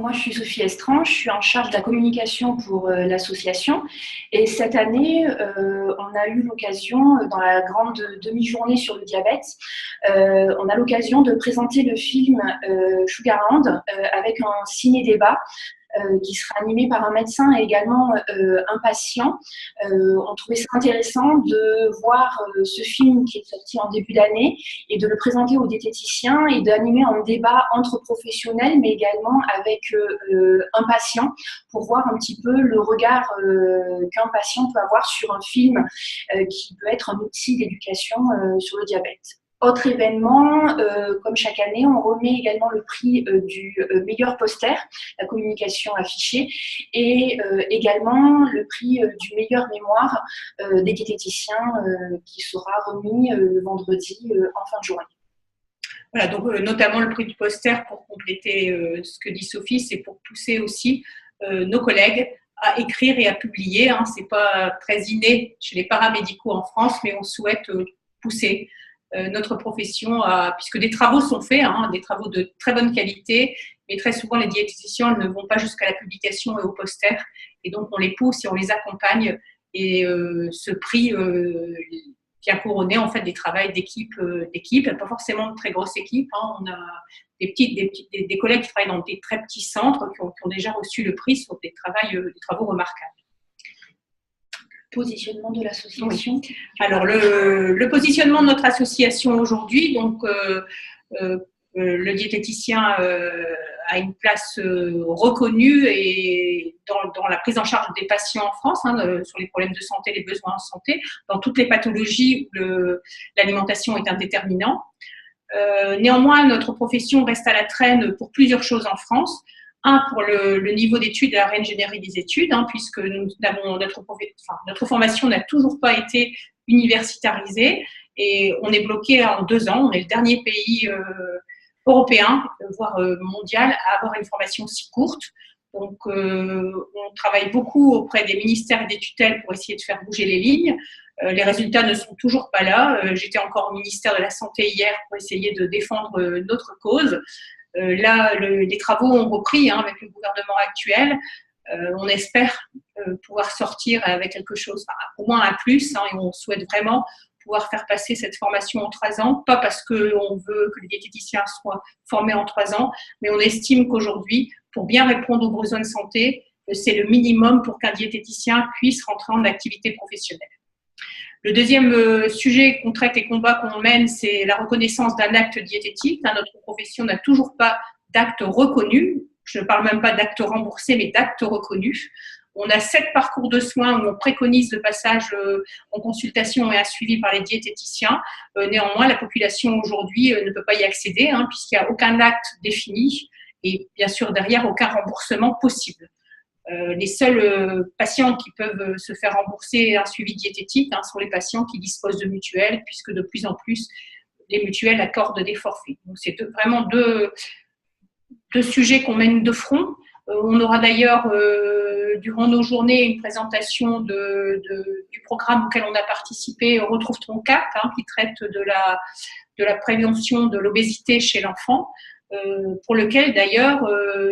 moi, je suis Sophie Estrange, je suis en charge de la communication pour l'association. Et cette année, on a eu l'occasion, dans la grande demi-journée sur le diabète, on a l'occasion de présenter le film Sugarland avec un ciné-débat qui sera animé par un médecin et également un patient. On trouvait ça intéressant de voir ce film qui est sorti en début d'année et de le présenter aux diététiciens et d'animer un débat entre professionnels, mais également avec un patient pour voir un petit peu le regard qu'un patient peut avoir sur un film qui peut être un outil d'éducation sur le diabète. Autre événement, comme chaque année, on remet également le prix du meilleur poster, la communication affichée, et également le prix du meilleur mémoire des diététiciens qui sera remis le vendredi en fin de journée. Voilà, donc notamment le prix du poster, pour compléter ce que dit Sophie, c'est pour pousser aussi nos collègues à écrire et à publier. Hein. Ce n'est pas très inné chez les paramédicaux en France, mais on souhaite pousser notre profession, puisque des travaux sont faits, hein, des travaux de très bonne qualité, mais très souvent les diététiciens ne vont pas jusqu'à la publication et au poster, et donc on les pousse et on les accompagne, et ce prix vient couronner en fait des travails d'équipe, pas forcément de très grosses équipes, hein. On a des collègues qui travaillent dans des très petits centres qui ont déjà reçu le prix sur des travaux remarquables. Positionnement de l'association. Oui. Alors, le positionnement de notre association aujourd'hui, donc le diététicien a une place reconnue et dans la prise en charge des patients en France, hein, sur les problèmes de santé, les besoins en santé, dans toutes les pathologies où l'alimentation est un déterminant. Néanmoins, notre profession reste à la traîne pour plusieurs choses en France. Un, pour le niveau d'études et la réingénierie des études, hein, puisque notre formation n'a toujours pas été universitarisée et on est bloqué en 2 ans. On est le dernier pays européen, voire mondial, à avoir une formation si courte. Donc, on travaille beaucoup auprès des ministères et des tutelles pour essayer de faire bouger les lignes. Les résultats ne sont toujours pas là. J'étais encore au ministère de la Santé hier pour essayer de défendre notre cause. Là, les travaux ont repris, hein, avec le gouvernement actuel. On espère pouvoir sortir avec quelque chose, enfin, au moins un plus, hein, et on souhaite vraiment pouvoir faire passer cette formation en 3 ans, pas parce qu'on veut que les diététiciens soient formés en 3 ans, mais on estime qu'aujourd'hui, pour bien répondre aux besoins de santé, c'est le minimum pour qu'un diététicien puisse rentrer en activité professionnelle. Le deuxième sujet qu'on traite et combat qu'on mène, c'est la reconnaissance d'un acte diététique. Notre profession n'a toujours pas d'acte reconnu. Je ne parle même pas d'acte remboursé, mais d'acte reconnu. On a 7 parcours de soins où on préconise le passage en consultation et un suivi par les diététiciens. Néanmoins, la population aujourd'hui ne peut pas y accéder, hein, puisqu'il n'y a aucun acte défini et bien sûr derrière aucun remboursement possible. Les seuls patients qui peuvent se faire rembourser un suivi diététique, hein, sont les patients qui disposent de mutuelles, puisque de plus en plus, les mutuelles accordent des forfaits. Donc, c'est vraiment deux sujets qu'on mène de front. On aura d'ailleurs, durant nos journées, une présentation du programme auquel on a participé, Retrouve ton cap, hein, qui traite de la prévention de l'obésité chez l'enfant. Pour lequel d'ailleurs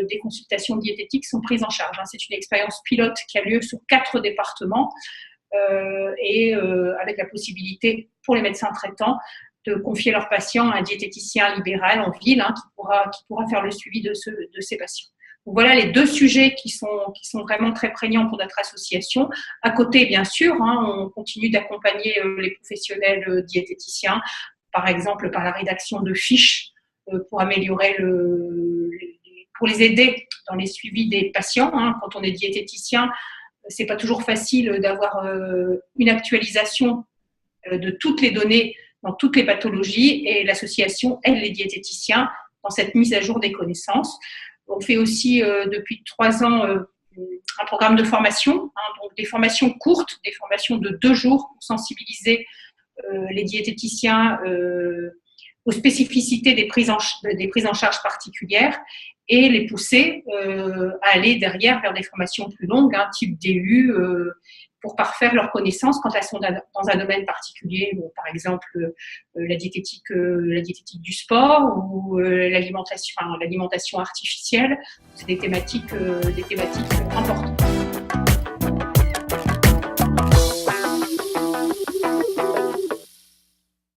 des consultations diététiques sont prises en charge. C'est une expérience pilote qui a lieu sur 4 départements et avec la possibilité pour les médecins traitants de confier leurs patients à un diététicien libéral en ville, hein, qui pourra faire le suivi de ces patients. Donc voilà les 2 sujets qui sont vraiment très prégnants pour notre association. À côté, bien sûr, hein, on continue d'accompagner les professionnels diététiciens, par exemple par la rédaction de fiches pour améliorer pour les aider dans les suivis des patients. Hein. Quand on est diététicien, c'est pas toujours facile d'avoir une actualisation de toutes les données dans toutes les pathologies, et l'association aide les diététiciens dans cette mise à jour des connaissances. On fait aussi depuis 3 ans un programme de formation, hein, donc des formations courtes, des formations de 2 jours pour sensibiliser les diététiciens aux spécificités des prises en charge particulières et les pousser à aller derrière vers des formations plus longues, hein, type DU, pour parfaire leurs connaissances quand elles sont dans un domaine particulier, par exemple la diététique du sport ou l'alimentation artificielle. C'est des thématiques importantes.